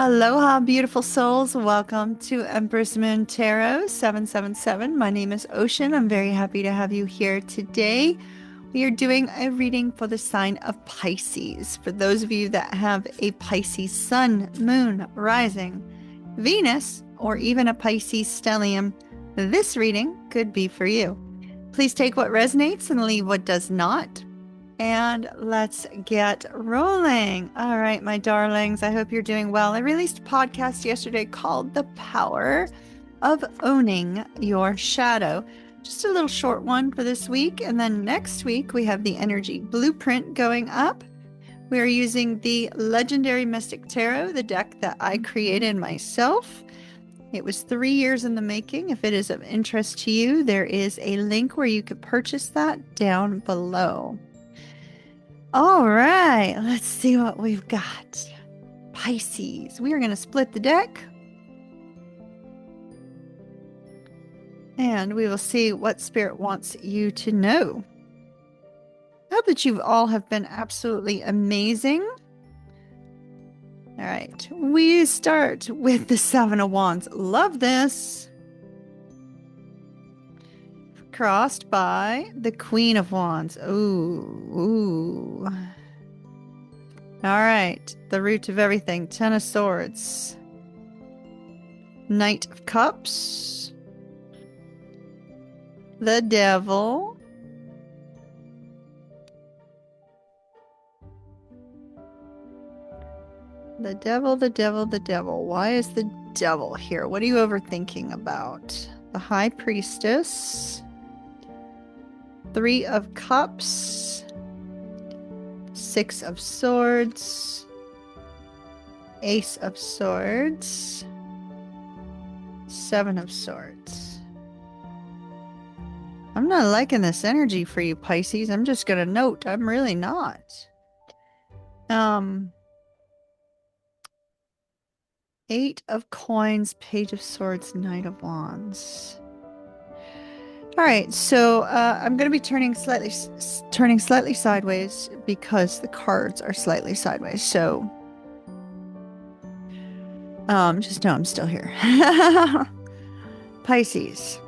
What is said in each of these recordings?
Aloha, beautiful souls. Welcome to Empress Moon Tarot 777. My name is Ocean. I'm very happy to have you here today. We are doing a reading for the sign of Pisces. For those of you that have a Pisces sun, moon, rising, Venus, or even a Pisces stellium, this reading could be for you. Please take what resonates and leave what does not. And let's get rolling. All right, my darlings, I hope you're doing well. I released a podcast yesterday called The Power of Owning Your Shadow. Just a little short one for this week. And then next week, we have the Energy Blueprint going up. We are using the Legendary Mystic Tarot, the deck that I created myself. It was 3 years in the making. If it is of interest to you, there is a link where you could purchase that down below. All right, let's see what we've got. Pisces. We are going to split the deck. And we will see what Spirit wants you to know. I hope that you all have been absolutely amazing. All right, we start with the Seven of Wands. Love this. Crossed by the Queen of Wands. Ooh. All right, the root of everything. Ten of Swords. Knight of Cups. The Devil. The Devil, the Devil, the Devil. Why is the Devil here? What are you overthinking about? The High Priestess. Three of Cups. Six of Swords. Ace of Swords. Seven of Swords. I'm not liking this energy for you, Pisces. I'm just going to note, I'm really not. Eight of Coins, Page of Swords, Knight of Wands. All right, so I'm going to be turning slightly sideways because the cards are slightly sideways. So just know I'm still here. Pisces,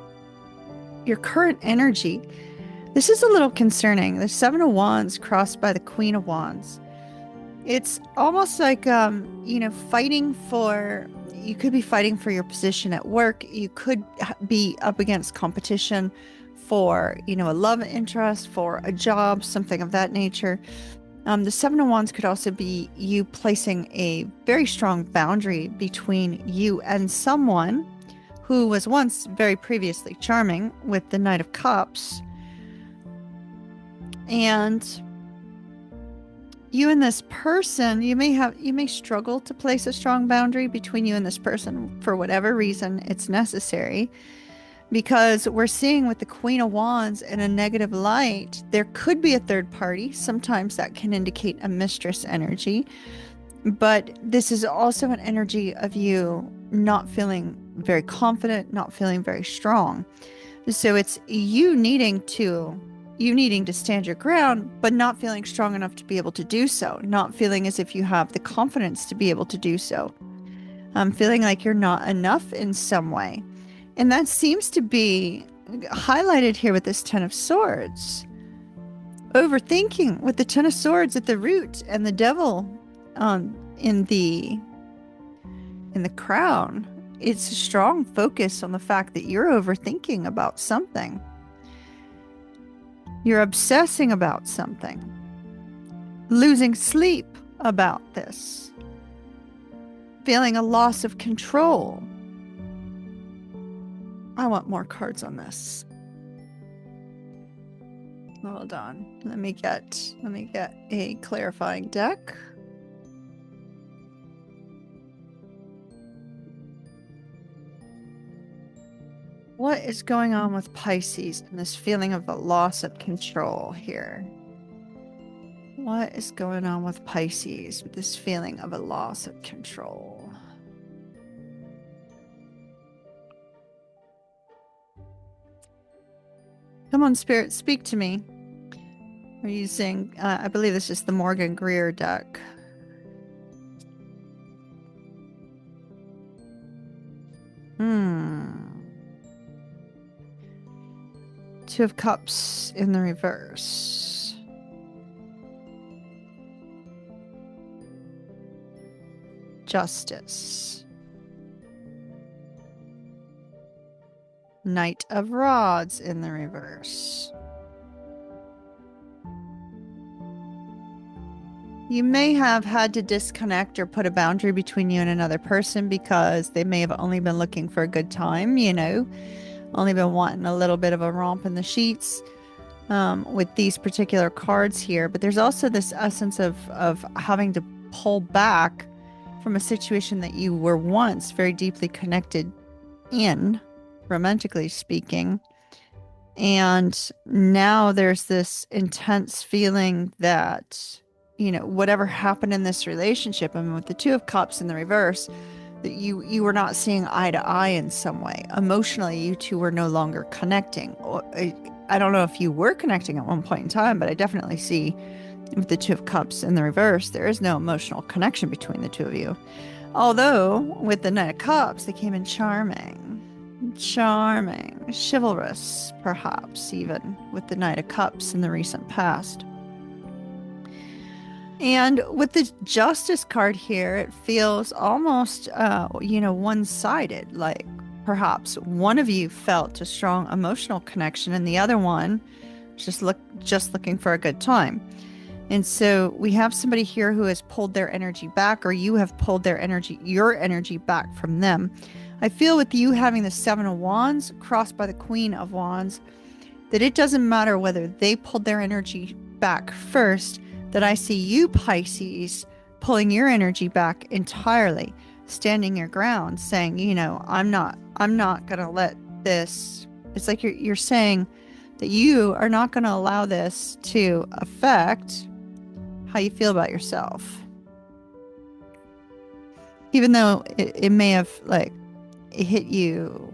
your current energy. This is a little concerning. The Seven of Wands crossed by the Queen of Wands. It's almost like, fighting for, you could be fighting for your position at work. You could be up against competition for, a love interest, for a job, something of that nature. The Seven of Wands could also be you placing a very strong boundary between you and someone who was once very previously charming with the Knight of Cups. And you and this person, you may struggle to place a strong boundary between you and this person for whatever reason it's necessary, because we're seeing with the Queen of Wands in a negative light, there could be a third party. Sometimes that can indicate a mistress energy, but this is also an energy of you not feeling very confident, not feeling very strong. So it's you needing to stand your ground, but not feeling strong enough to be able to do so, not feeling as if you have the confidence to be able to do so, feeling like you're not enough in some way. And that seems to be highlighted here with this Ten of Swords. Overthinking with the Ten of Swords at the root and the Devil in the crown. It's a strong focus on the fact that you're overthinking about something. You're obsessing about something, losing sleep about this, feeling a loss of control. I want more cards on this. Hold on. Let me get a clarifying deck. What is going on with Pisces and this feeling of a loss of control here? What is going on with Pisces with this feeling of a loss of control? Come on, Spirit, speak to me. We're using, I believe this is the Morgan Greer deck. Two of Cups in the reverse. Justice. Knight of Rods in the reverse. You may have had to disconnect or put a boundary between you and another person because they may have only been looking for a good time, you know, only been wanting a little bit of a romp in the sheets with these particular cards here. But there's also this essence of having to pull back from a situation that you were once very deeply connected in, romantically speaking. And now there's this intense feeling that, you know, whatever happened in this relationship, I mean, with the Two of Cups in the reverse, that you were not seeing eye to eye in some way. Emotionally, you two were no longer connecting. I don't know if you were connecting at one point in time, but I definitely see with the Two of Cups in the reverse, there is no emotional connection between the two of you. Although with the Knight of Cups, they came in charming, chivalrous, perhaps even with the Knight of Cups in the recent past. And with the Justice card here, it feels almost, you know, one-sided. Like perhaps one of you felt a strong emotional connection, and the other one just looking for a good time. And so we have somebody here who has pulled their energy back, or you have pulled your energy back from them. I feel with you having the Seven of Wands crossed by the Queen of Wands, that it doesn't matter whether they pulled their energy back first, that I see you, Pisces, pulling your energy back entirely, standing your ground, saying, you know, I'm not going to let this, it's like you're saying that you are not going to allow this to affect how you feel about yourself. Even though it may have, like, it hit you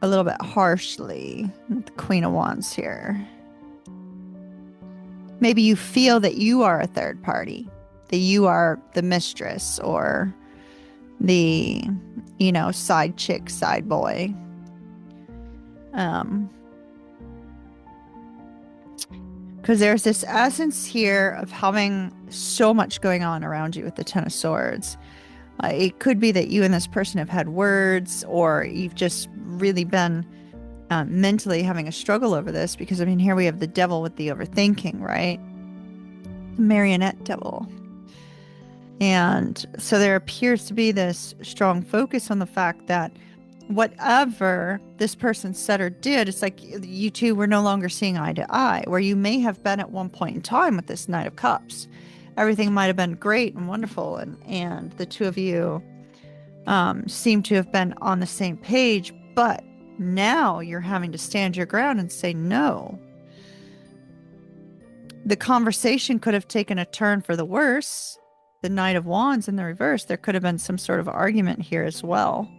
a little bit harshly with the Queen of Wands here. Maybe you feel that you are a third party, that you are the mistress or the, you know, side chick, side boy. Because there's this essence here of having so much going on around you with the Ten of Swords. It could be that you and this person have had words, or you've just really been mentally having a struggle over this, because I mean, here we have the devil with the overthinking, right? The marionette devil. And so there appears to be this strong focus on the fact that whatever this person said or did, it's like you two were no longer seeing eye to eye, where you may have been at one point in time with this Knight of Cups. Everything might have been great and wonderful, and the two of you seem to have been on the same page, but now you're having to stand your ground and say no. The conversation could have taken a turn for the worse. The Knight of Wands in the reverse, there could have been some sort of argument here as well.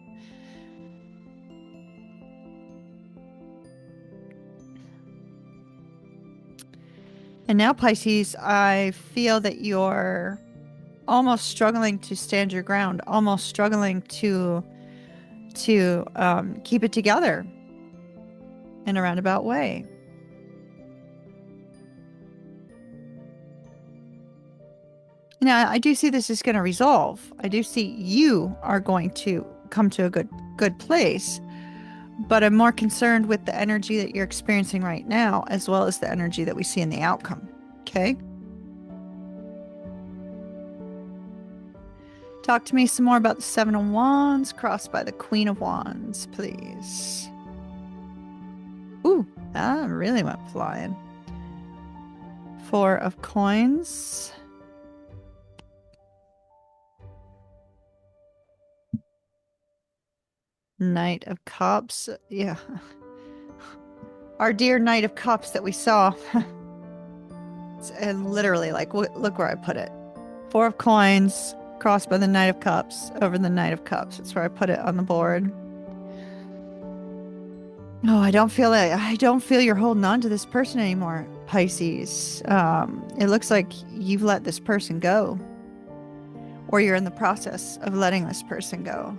And now, Pisces, I feel that you're almost struggling to stand your ground, almost struggling to keep it together in a roundabout way. Now, I do see this is going to resolve. I do see you are going to come to a good place, but I'm more concerned with the energy that you're experiencing right now, as well as the energy that we see in the outcome. Okay? Talk to me some more about the Seven of Wands crossed by the Queen of Wands, please. Ooh, that really went flying. Four of Coins. Knight of Cups. Yeah. Our dear Knight of Cups that we saw. And literally, like, look where I put it. Four of Coins crossed by the Knight of Cups over the Knight of Cups. That's where I put it on the board. Oh, I don't feel it. I don't feel you're holding on to this person anymore, Pisces. It looks like you've let this person go, or you're in the process of letting this person go.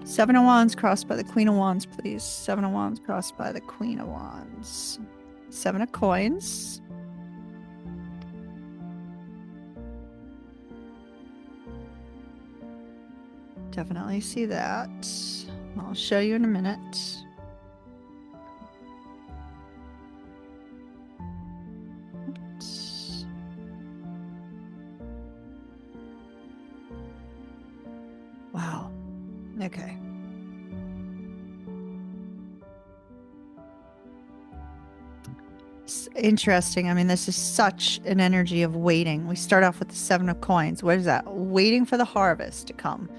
Seven of Wands crossed by the Queen of Wands, please. Seven of Wands crossed by the Queen of Wands. Seven of Coins. Definitely see that. I'll show you in a minute. Wow. Okay. It's interesting. I mean, this is such an energy of waiting. We start off with the Seven of Coins. What is that? Waiting for the harvest to come,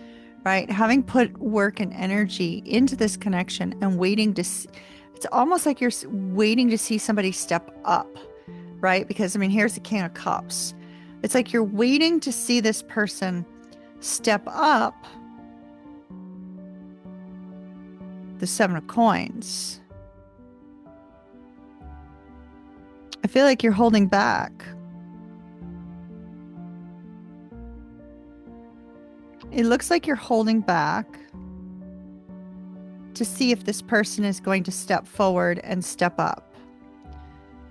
right? Having put work and energy into this connection and waiting to see, it's almost like you're waiting to see somebody step up, right? Because, I mean, here's the King of Cups. It's like you're waiting to see this person step up. The Seven of Coins. I feel like you're holding back. It looks like you're holding back to see if this person is going to step forward and step up.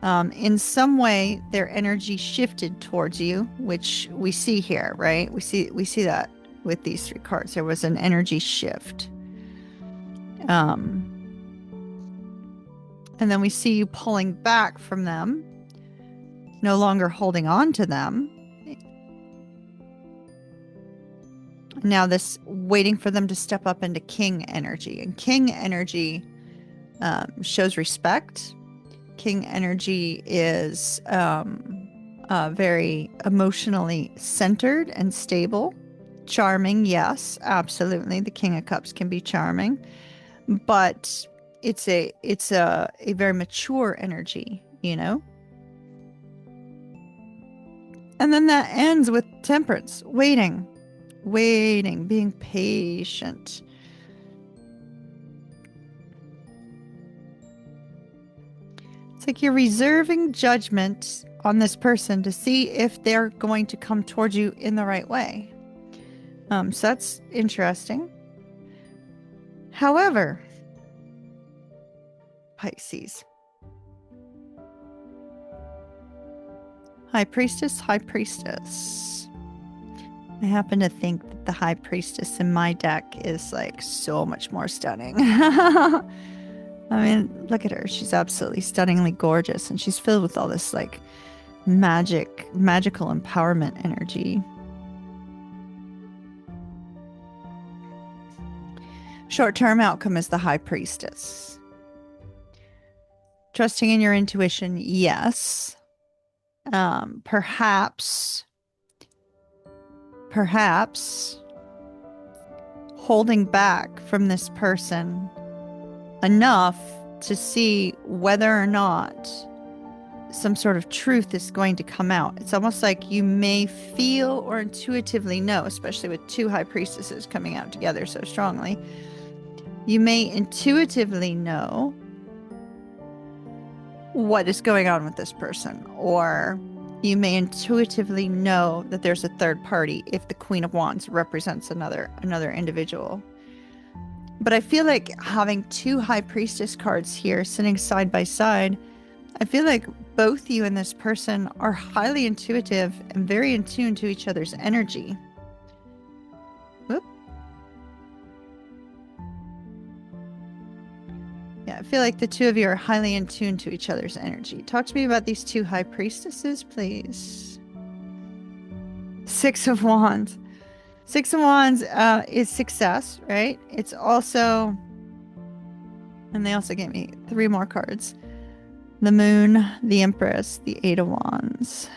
In some way, their energy shifted towards you, which we see here, right? We see that with these three cards. There was an energy shift. And then we see you pulling back from them, no longer holding on to them. Now this waiting for them to step up into King energy. And King energy shows respect. King energy is very emotionally centered and stable. Charming, yes, absolutely. The King of Cups can be charming, but it's a very mature energy, you know? And then that ends with Temperance, waiting, being patient. It's like you're reserving judgment on this person to see if they're going to come towards you in the right way. So that's interesting. However, Pisces. High Priestess, High Priestess. I happen to think that the High Priestess in my deck is like so much more stunning. I mean, look at her. She's absolutely stunningly gorgeous, and she's filled with all this like magical empowerment energy. Short-term outcome is the High Priestess. Trusting in your intuition, yes. Perhaps holding back from this person enough to see whether or not some sort of truth is going to come out. It's almost like you may feel or intuitively know, especially with two High Priestesses coming out together so strongly. You may intuitively know what is going on with this person, or you may intuitively know that there's a third party if the Queen of Wands represents another individual. But I feel like having two High Priestess cards here sitting side by side, I feel like both you and this person are highly intuitive and very in tune to each other's energy. Whoop. Yeah, I feel like the two of you are highly in tune to each other's energy. Talk to me about these two High Priestesses, please. Six of Wands. Six of Wands is success, right? It's also, and they also gave me three more cards. The Moon, the Empress, the Eight of Wands.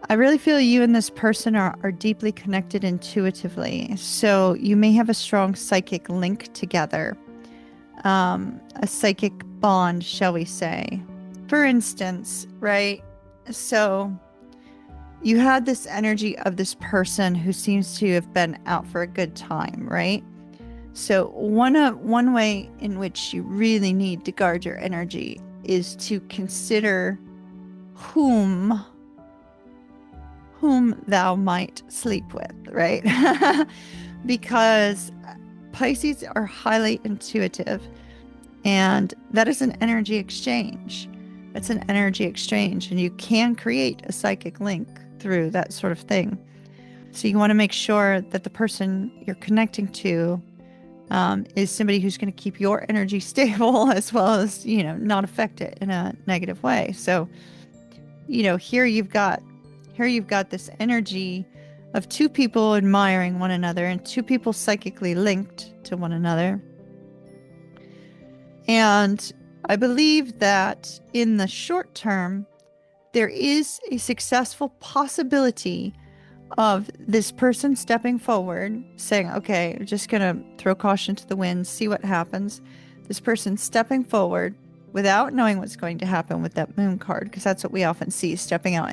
I really feel you and this person are deeply connected intuitively. So you may have a strong psychic link together. A psychic bond, shall we say. For instance, right? So you had this energy of this person who seems to have been out for a good time, right? So one way in which you really need to guard your energy is to consider whom whom thou might sleep with, right? Because Pisces are highly intuitive, and that is an energy exchange. It's an energy exchange, and you can create a psychic link through that sort of thing. So you want to make sure that the person you're connecting to is somebody who's going to keep your energy stable as well as, not affect it in a negative way. So, here you've got this energy of two people admiring one another and two people psychically linked to one another. And I believe that in the short term, there is a successful possibility of this person stepping forward, saying, okay, I'm just going to throw caution to the wind, see what happens. This person stepping forward without knowing what's going to happen with that moon card, because that's what we often see, stepping out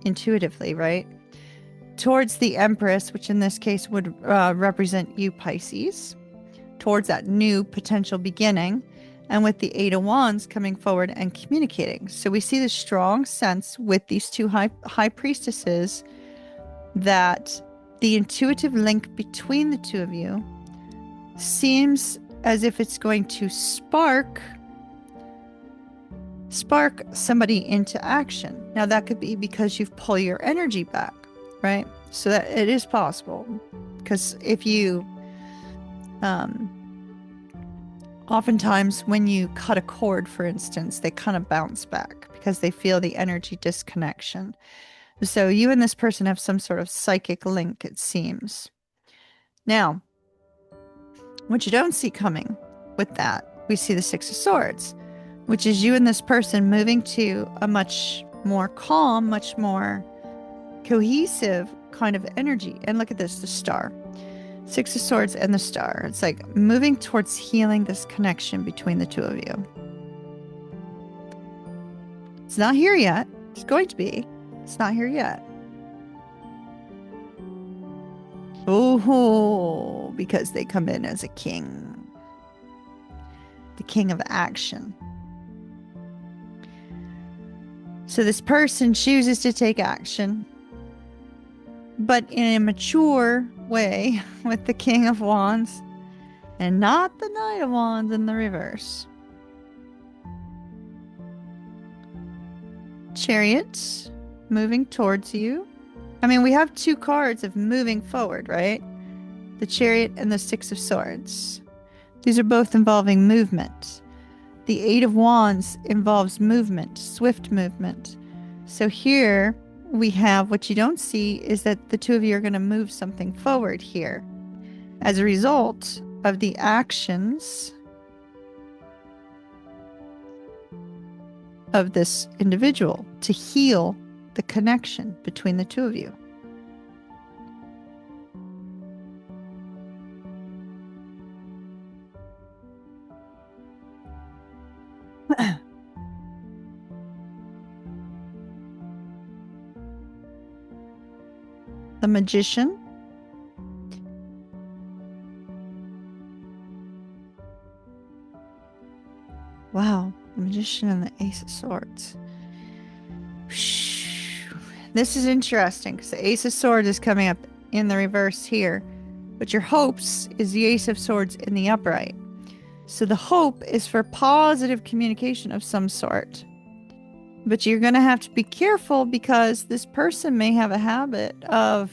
intuitively, right? Towards the Empress, which in this case would represent you, Pisces, towards that new potential beginning, and with the Eight of Wands coming forward and communicating. So we see the strong sense with these two high priestesses that the intuitive link between the two of you seems as if it's going to spark somebody into action. Now that could be because you've pulled your energy back, right? So that it is possible, because if you oftentimes when you cut a cord, for instance, they kind of bounce back because they feel the energy disconnection. So you and this person have some sort of psychic link, it seems. Now, what you don't see coming with that, we see the Six of Swords, which is you and this person moving to a much more calm, much more cohesive kind of energy. And look at this, the Star. Six of Swords and the Star. It's like moving towards healing this connection between the two of you. It's not here yet. It's going to be. It's not here yet. Oh, because they come in as a king. The king of action. So this person chooses to take action, but in a mature way with the King of Wands and not the Knight of Wands in the reverse. Chariot moving towards you. I mean, we have two cards of moving forward, right? The Chariot and the Six of Swords. These are both involving movement. The Eight of Wands involves movement, swift movement. So here we have, what you don't see is that the two of you are going to move something forward here as a result of the actions of this individual to heal the connection between the two of you. The Magician. Wow, the Magician and the Ace of Swords. This is interesting because the Ace of Swords is coming up in the reverse here, but your hopes is the Ace of Swords in the upright. So the hope is for positive communication of some sort. But you're going to have to be careful because this person may have a habit of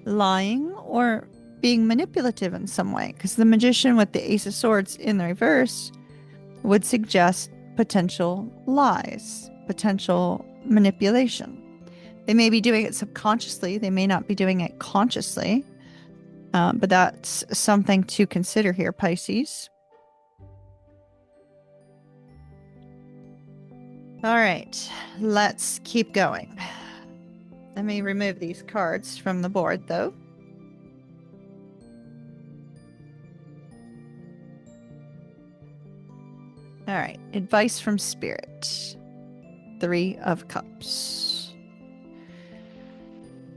lying or being manipulative in some way. Because the Magician with the Ace of Swords in the reverse would suggest potential lies, potential manipulation. They may be doing it subconsciously. They may not be doing it consciously. But that's something to consider here, Pisces. All right, let's keep going. Let me remove these cards from the board, though. All right, advice from Spirit. Three of Cups.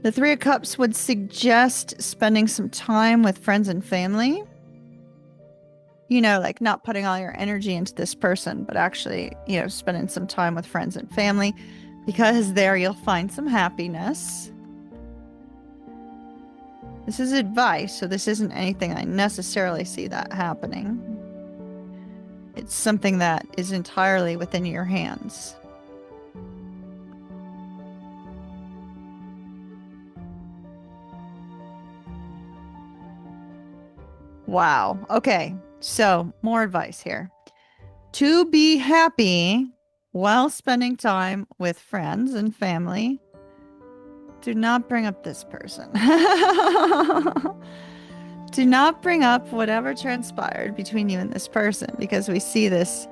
The Three of Cups would suggest spending some time with friends and family. You know, like not putting all your energy into this person, but actually, spending some time with friends and family. because there you'll find some happiness. This is advice, so this isn't anything I necessarily see that happening. It's something that is entirely within your hands. Wow. Okay. So, more advice here. To be happy while spending time with friends and family, do not bring up this person. Do not bring up whatever transpired between you and this person, because we see this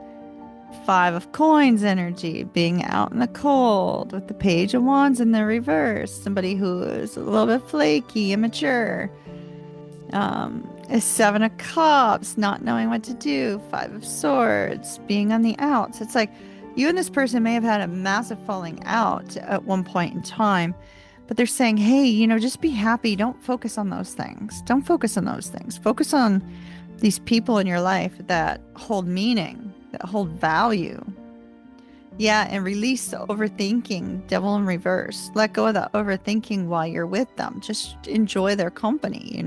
Five of Coins energy being out in the cold with the Page of Wands in the reverse. Somebody who is a little bit flaky, immature. A Seven of Cups, not knowing what to do. Five of Swords, being on the outs. It's like you and this person may have had a massive falling out at one point in time, but they're saying, hey, just be happy. Don't focus on those things. Don't focus on those things. Focus on these people in your life that hold meaning, that hold value. Yeah, and release the overthinking, Devil in reverse. Let go of the overthinking while you're with them. Just enjoy their company,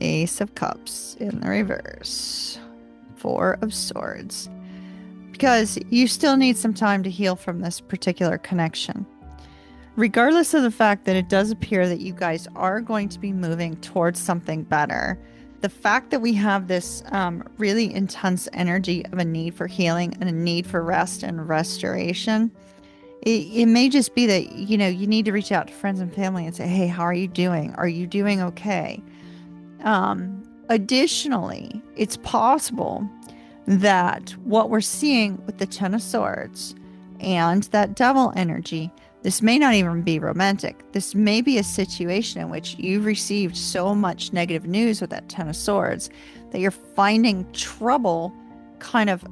Ace of Cups in the reverse. Four of Swords. Because you still need some time to heal from this particular connection. Regardless of the fact that it does appear that you guys are going to be moving towards something better, the fact that we have this really intense energy of a need for healing and a need for rest and restoration, it may just be that, you need to reach out to friends and family and say, hey, how are you doing? Are you doing okay? Additionally, it's possible that what we're seeing with the Ten of Swords and that Devil energy, this may not even be romantic. This may be a situation in which you've received so much negative news with that Ten of Swords that you're finding trouble kind of,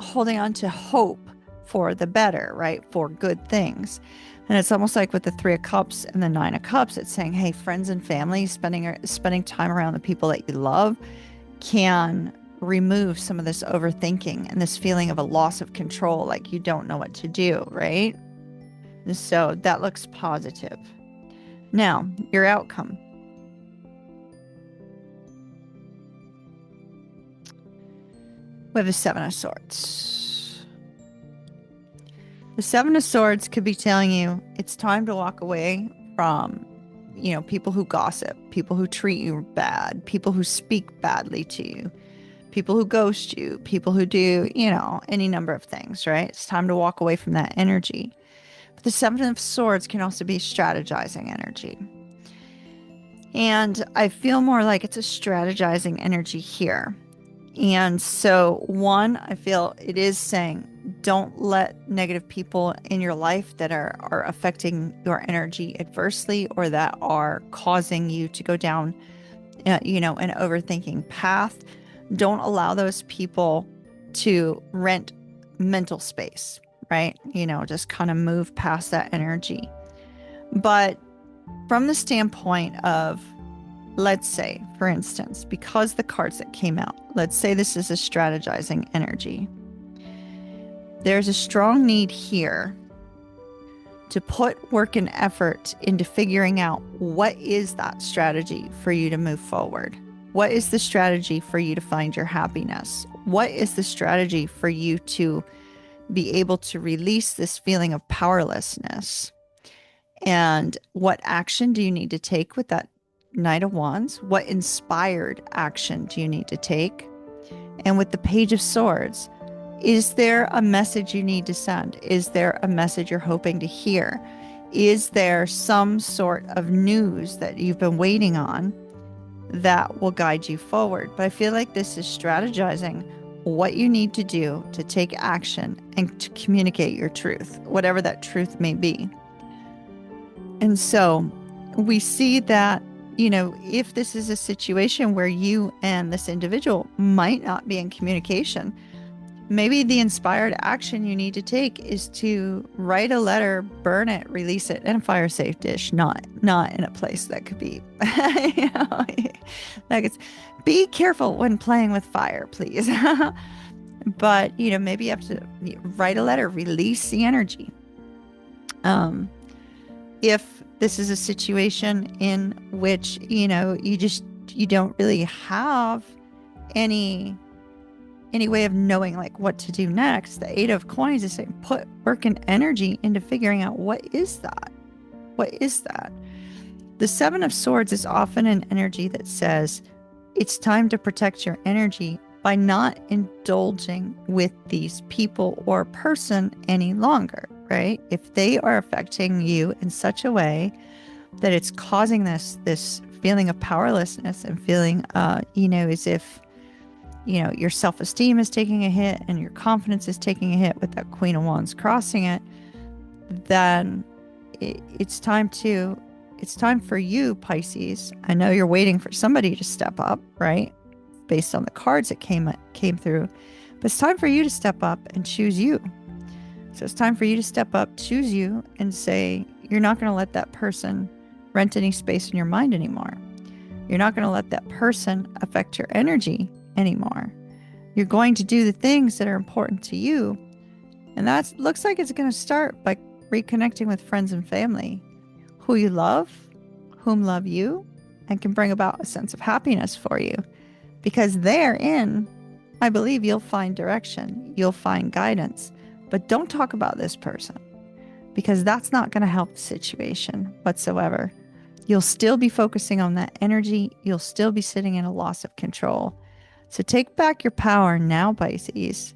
holding on to hope for the better, right? For good things. And it's almost like with the Three of Cups and the Nine of Cups, it's saying, hey, friends and family, spending time around the people that you love can remove some of this overthinking and this feeling of a loss of control, like you don't know what to do, right? And so that looks positive. Now, your outcome. We have the Seven of Swords. The Seven of Swords could be telling you it's time to walk away from, people who gossip, people who treat you bad, people who speak badly to you, people who ghost you, people who do, any number of things, right? It's time to walk away from that energy. But the Seven of Swords can also be strategizing energy. And I feel more like it's a strategizing energy here. And so, one, I feel it is saying, don't let negative people in your life that are affecting your energy adversely or that are causing you to go down, an overthinking path. Don't allow those people to rent mental space, right? Just kind of move past that energy. But from the standpoint of, let's say, for instance, because the cards that came out, let's say this is a strategizing energy. There's a strong need here to put work and effort into figuring out what is that strategy for you to move forward. What is the strategy for you to find your happiness? What is the strategy for you to be able to release this feeling of powerlessness? And what action do you need to take with that Knight of Wands? What inspired action do you need to take? And with the Page of Swords, is there a message you need to send? Is there a message you're hoping to hear? Is there some sort of news that you've been waiting on that will guide you forward? But I feel like this is strategizing what you need to do to take action and to communicate your truth, whatever that truth may be. And so we see that, if this is a situation where you and this individual might not be in communication, maybe the inspired action you need to take is to write a letter, burn it, release it in a fire safe dish, not in a place that could be, like it's Be careful when playing with fire, please. But, maybe you have to write a letter, release the energy. If this is a situation in which, you don't really have any way of knowing like what to do next, the Eight of Coins is saying put work and energy into figuring out what is that? What is that? The Seven of Swords is often an energy that says it's time to protect your energy by not indulging with these people or person any longer, right? If they are affecting you in such a way that it's causing this feeling of powerlessness and feeling, as if, your self-esteem is taking a hit and your confidence is taking a hit with that Queen of Wands crossing it, then it's time for you, Pisces. I know you're waiting for somebody to step up, right? Based on the cards that came through. But it's time for you to step up and choose you. So it's time for you to step up, choose you, and say, you're not going to let that person rent any space in your mind anymore. You're not going to let that person affect your energy anymore. You're going to do the things that are important to you. And that looks like it's going to start by reconnecting with friends and family who you love, whom love you, and can bring about a sense of happiness for you. Because therein, I believe you'll find direction, you'll find guidance. But don't talk about this person, because that's not going to help the situation whatsoever. You'll still be focusing on that energy. You'll still be sitting in a loss of control. So take back your power now, Pisces,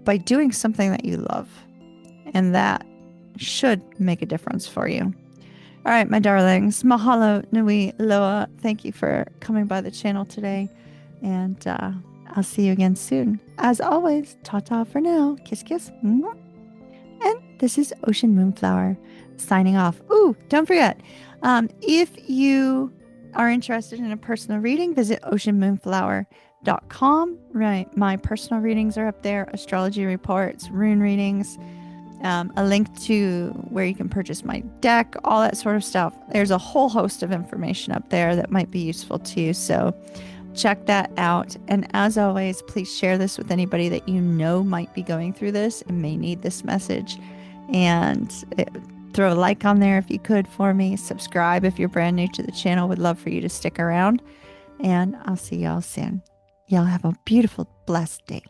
by doing something that you love. And that should make a difference for you. All right, my darlings. Mahalo nui loa. Thank you for coming by the channel today. And I'll see you again soon. As always, ta-ta for now. Kiss, kiss. Mwah. And this is Ocean Moonflower signing off. Ooh, don't forget, if you are interested in a personal reading, visit oceanmoonflower.com. Right, my personal readings are up there, astrology reports, rune readings, a link to where you can purchase my deck, all that sort of stuff. There's a whole host of information up there that might be useful to you. So check that out. And as always, please share this with anybody that you know might be going through this and may need this message. And throw a like on there if you could for me. Subscribe if you're brand new to the channel. Would love for you to stick around. And I'll see y'all soon. Y'all have a beautiful, blessed day.